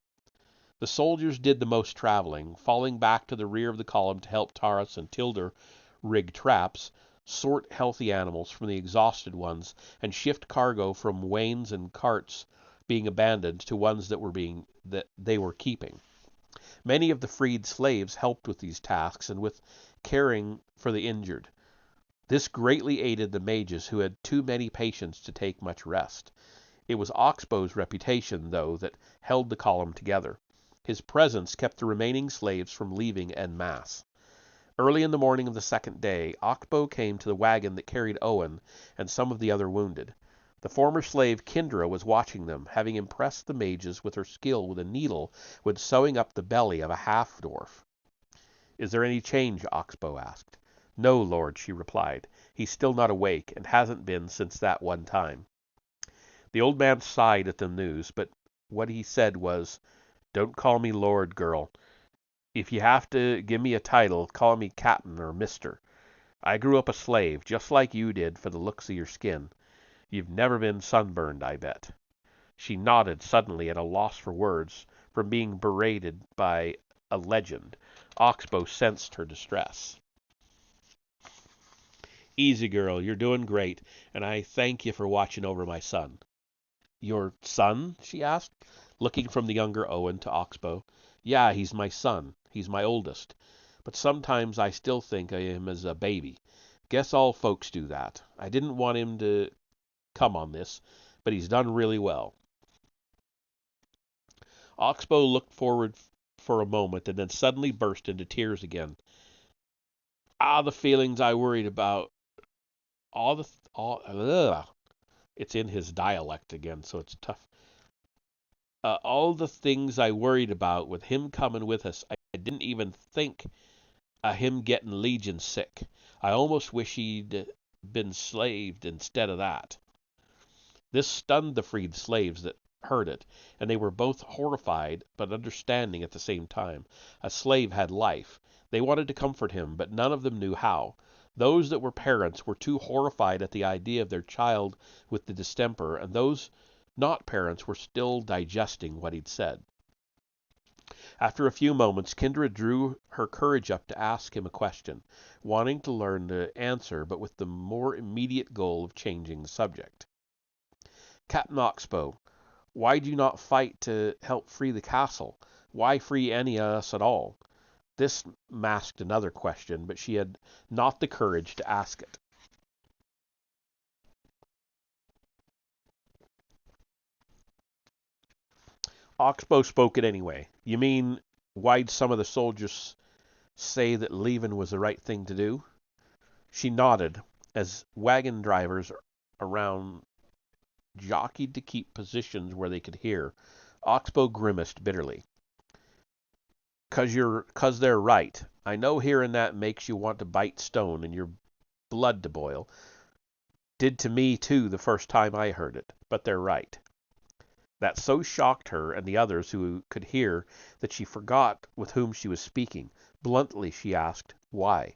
The soldiers did the most traveling, falling back to the rear of the column to help Taras and Tilder rig traps, sort healthy animals from the exhausted ones, and shift cargo from wains and carts being abandoned to ones that they were keeping. Many of the freed slaves helped with these tasks and with caring for the injured. This greatly aided the mages, who had too many patients to take much rest. It was Oxbow's reputation, though, that held the column together. His presence kept the remaining slaves from leaving en masse. Early in the morning of the second day, Oxbow came to the wagon that carried Owen and some of the other wounded. The former slave Kindra was watching them, having impressed the mages with her skill with a needle when sewing up the belly of a half-dwarf. "Is there any change?" Oxbow asked. "No, Lord," she replied. "He's still not awake, and hasn't been since that one time." The old man sighed at the news, but what he said was, "Don't call me Lord, girl. If you have to give me a title, call me Captain or Mister. I grew up a slave, just like you did, for the looks of your skin. You've never been sunburned, I bet." She nodded suddenly at a loss for words, from being berated by a legend. Oxbow sensed her distress. "Easy, girl. You're doing great, and I thank you for watching over my son." "Your son?" she asked, looking from the younger Owen to Oxbow. "Yeah, he's my son. He's my oldest. But sometimes I still think of him as a baby. Guess all folks do that. I didn't want him to come on this, but he's done really well." Oxbow looked forward for a moment and then suddenly burst into tears again. The feelings I worried about. It's in his dialect again, so it's tough. All the things I worried about with him coming with us, I didn't even think of him getting Legion sick. I almost wish he'd been slaved instead of that." This stunned the freed slaves that heard it, and they were both horrified but understanding at the same time. A slave had life. They wanted to comfort him, but none of them knew how. Those that were parents were too horrified at the idea of their child with the distemper, and those not parents were still digesting what he'd said. After a few moments, Kindred drew her courage up to ask him a question, wanting to learn the answer, but with the more immediate goal of changing the subject. "Captain Oxbow, why do you not fight to help free the castle? Why free any of us at all?" This masked another question, but she had not the courage to ask it. Oxbow spoke it anyway. "You mean, why'd some of the soldiers say that leaving was the right thing to do?" She nodded, as wagon drivers around jockeyed to keep positions where they could hear. Oxbow grimaced bitterly. "'Cause they're right. I know hearing that makes you want to bite stone and your blood to boil. Did to me, too, the first time I heard it. But they're right." That so shocked her and the others who could hear that she forgot with whom she was speaking. Bluntly she asked, "Why?"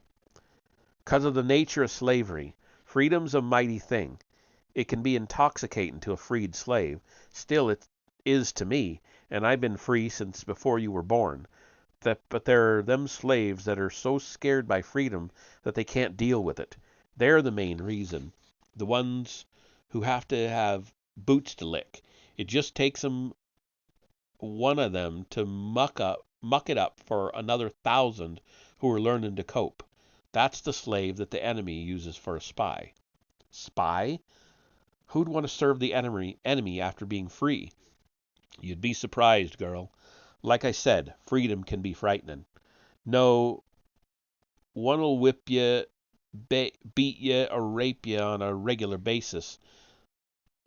"'Cause of the nature of slavery. Freedom's a mighty thing. It can be intoxicating to a freed slave. Still, it is to me, and I've been free since before you were born. But there are them slaves that are so scared by freedom that they can't deal with it. They're the main reason. The ones who have to have boots to lick. It just takes one of them to muck it up for another 1,000 who are learning to cope. That's the slave that the enemy uses for a spy. Spy? Who'd want to serve the enemy after being free? You'd be surprised, girl. Like I said, freedom can be frightening. No, one'll whip you, beat you, or rape you on a regular basis,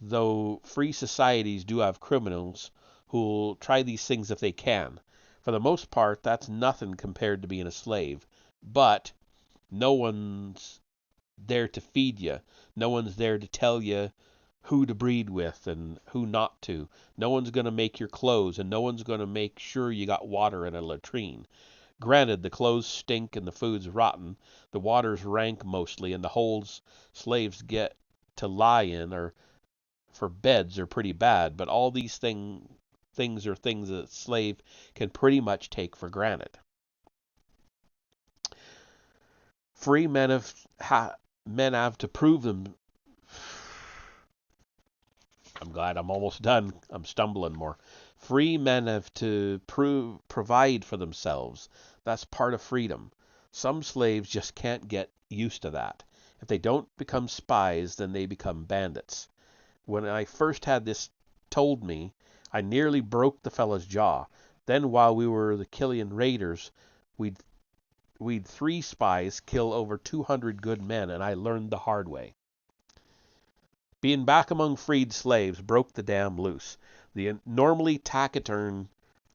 though free societies do have criminals who'll try these things if they can. For the most part, that's nothing compared to being a slave. But no one's there to feed you. No one's there to tell you who to breed with and who not to. No one's going to make your clothes, and no one's going to make sure you got water in a latrine. Granted, the clothes stink and the food's rotten, the water's rank mostly, and the holes slaves get to lie in are for beds are pretty bad, but all these things are things that a slave can pretty much take for granted. Free men have to prove them. I'm glad I'm almost done. I'm stumbling more. Free men have to provide for themselves. That's part of freedom. Some slaves just can't get used to that. If they don't become spies, then they become bandits. When I first had this told me, I nearly broke the fellow's jaw. Then while we were the Killian raiders, we'd 3 spies kill over 200 good men, and I learned the hard way. Being back among freed slaves broke the dam loose. The normally taciturn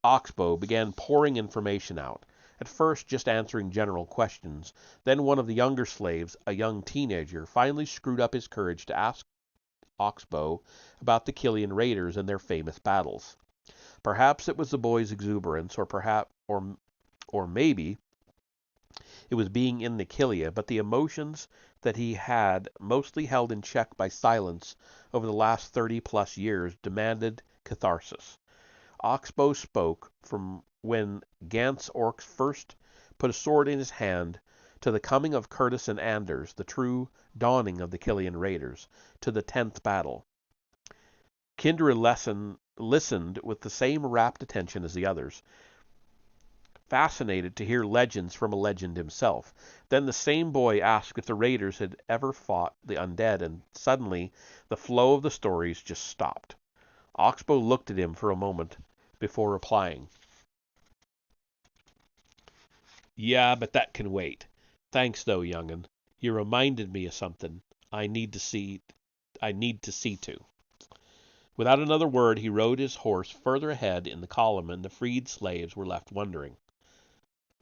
Oxbow began pouring information out, at first just answering general questions. Then one of the younger slaves, a young teenager, finally screwed up his courage to ask Oxbow about the Killian raiders and their famous battles. Perhaps it was the boy's exuberance, or maybe it was being in the Killia, but the emotions that he had, mostly held in check by silence over the last 30-plus years, demanded catharsis. Oxbow spoke from when Gant's orcs first put a sword in his hand, to the coming of Curtis and Anders, the true dawning of the Killian raiders, to the 10th battle. Kindra listened with the same rapt attention as the others, fascinated to hear legends from a legend himself. Then the same boy asked if the raiders had ever fought the undead, and suddenly the flow of the stories just stopped. Oxbow looked at him for a moment before replying. Yeah, but that can wait. Thanks, though, young'un. You reminded me of something I need to see to. Without another word, he rode his horse further ahead in the column, and the freed slaves were left wondering.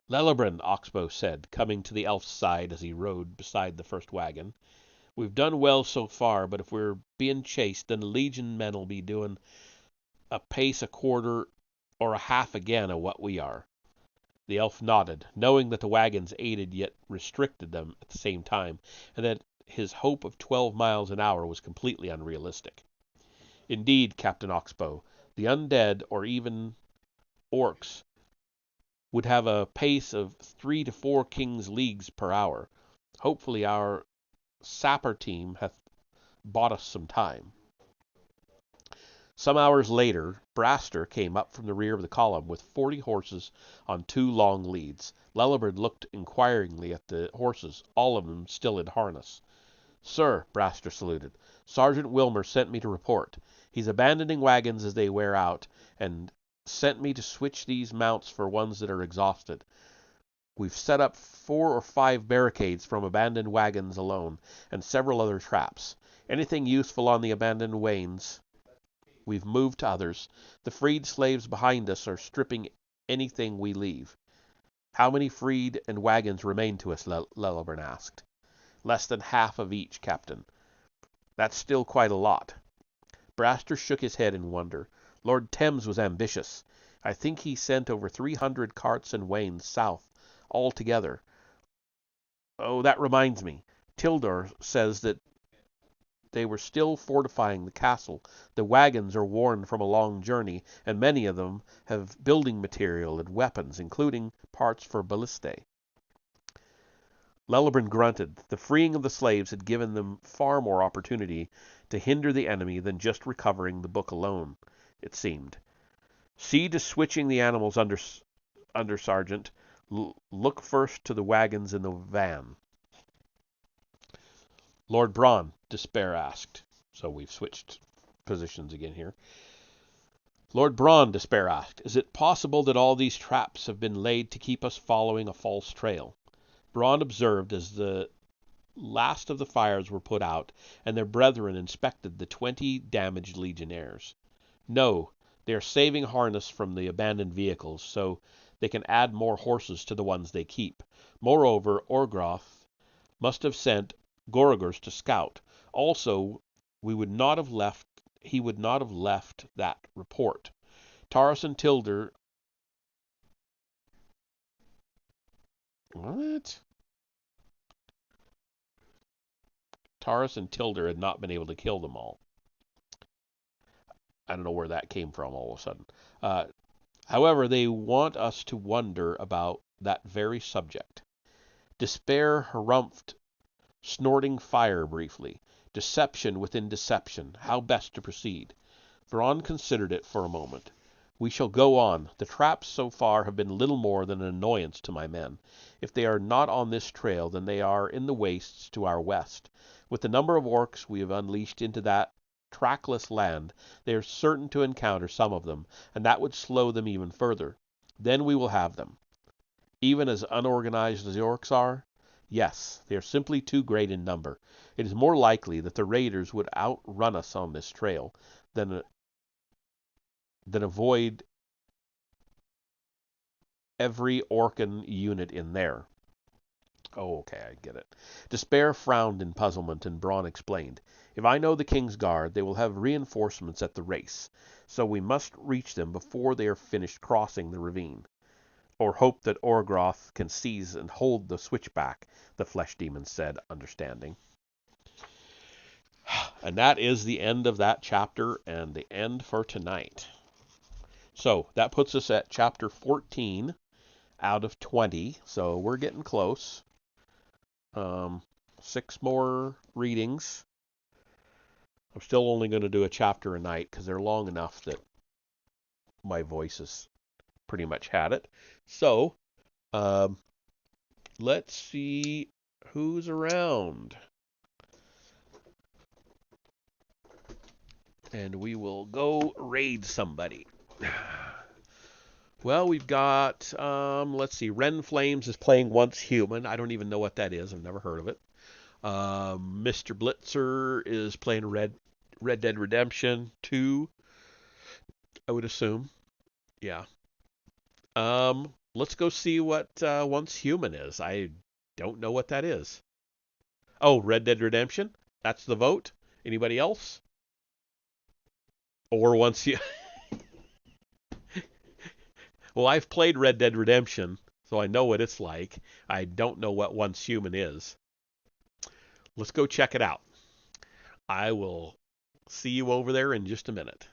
Lelebren, Oxbow said, coming to the elf's side as he rode beside the first wagon. We've done well so far, but if we're being chased, then the Legion men'll be doing a pace a quarter or a half again of what we are. The elf nodded, knowing that the wagons aided yet restricted them at the same time, and that his hope of 12 miles an hour was completely unrealistic. Indeed, Captain Oxbow, the undead, or even orcs, would have a pace of 3 to 4 king's leagues per hour. Hopefully our sapper team hath bought us some time. Some hours later, Braster came up from the rear of the column with 40 horses on 2 long leads. Lelebren looked inquiringly at the horses, all of them still in harness. Sir, Braster saluted, Sergeant Wilmer sent me to report. He's abandoning wagons as they wear out, and sent me to switch these mounts for ones that are exhausted. We've set up 4 or 5 barricades from abandoned wagons alone, and several other traps. Anything useful on the abandoned wains we've moved to others. The freed slaves behind us are stripping anything we leave. How many freed and wagons remain to us? Lelebren asked. Less than half of each, Captain. That's still quite a lot. Braster shook his head in wonder. Lord Thames was ambitious. I think he sent over 300 carts and wains south altogether. Oh, that reminds me. Tildor says that they were still fortifying the castle. The wagons are worn from a long journey, and many of them have building material and weapons, including parts for ballistae. Lelibran grunted. The freeing of the slaves had given them far more opportunity to hinder the enemy than just recovering the book alone, it seemed. See to switching the animals, under Sergeant. Look first to the wagons in the van. Lord Braun, Despair asked. So we've switched positions again here. Lord Braun, Despair asked, is it possible that all these traps have been laid to keep us following a false trail? Braun observed as the last of the fires were put out, and their brethren inspected the 20 damaged legionnaires. No, they are saving harness from the abandoned vehicles, so they can add more horses to the ones they keep. Moreover, Orgroth must have sent Gorogors to scout. Also, he would not have left that report. Taurus and Tilder. What? Taurus and Tilder had not been able to kill them all. I don't know where that came from all of a sudden. However, they want us to wonder about that very subject. Despair harumphed, snorting fire briefly. Deception within deception. How best to proceed? Braun considered it for a moment. We shall go on. The traps so far have been little more than an annoyance to my men. If they are not on this trail, then they are in the wastes to our west. With the number of orcs we have unleashed into that trackless land, they are certain to encounter some of them, and that would slow them even further. Then we will have them. Even as unorganized as the orcs are? Yes, they are simply too great in number. It is more likely that the raiders would outrun us on this trail than avoid every Orcan unit in there. Oh, okay, I get it. Despair frowned in puzzlement, and Braun explained. If I know the King's Guard, they will have reinforcements at the race, so we must reach them before they are finished crossing the ravine. Or hope that Orgroth can seize and hold the switchback, the flesh demon said, understanding. And that is the end of that chapter and the end for tonight. So that puts us at chapter 14 out of 20. So we're getting close. 6 more readings. I'm still only going to do a chapter a night because they're long enough that my voice has pretty much had it. So let's see who's around. And we will go raid somebody. Well, we've got, let's see, Ren Flames is playing Once Human. I don't even know what that is. I've never heard of it. Mr. Blitzer is playing Red Dead Redemption 2, I would assume. Yeah. Let's go see what Once Human is. I don't know what that is. Oh, Red Dead Redemption? That's the vote? Anybody else? Or Once You... Well, I've played Red Dead Redemption, so I know what it's like. I don't know what Once Human is. Let's go check it out. I will see you over there in just a minute.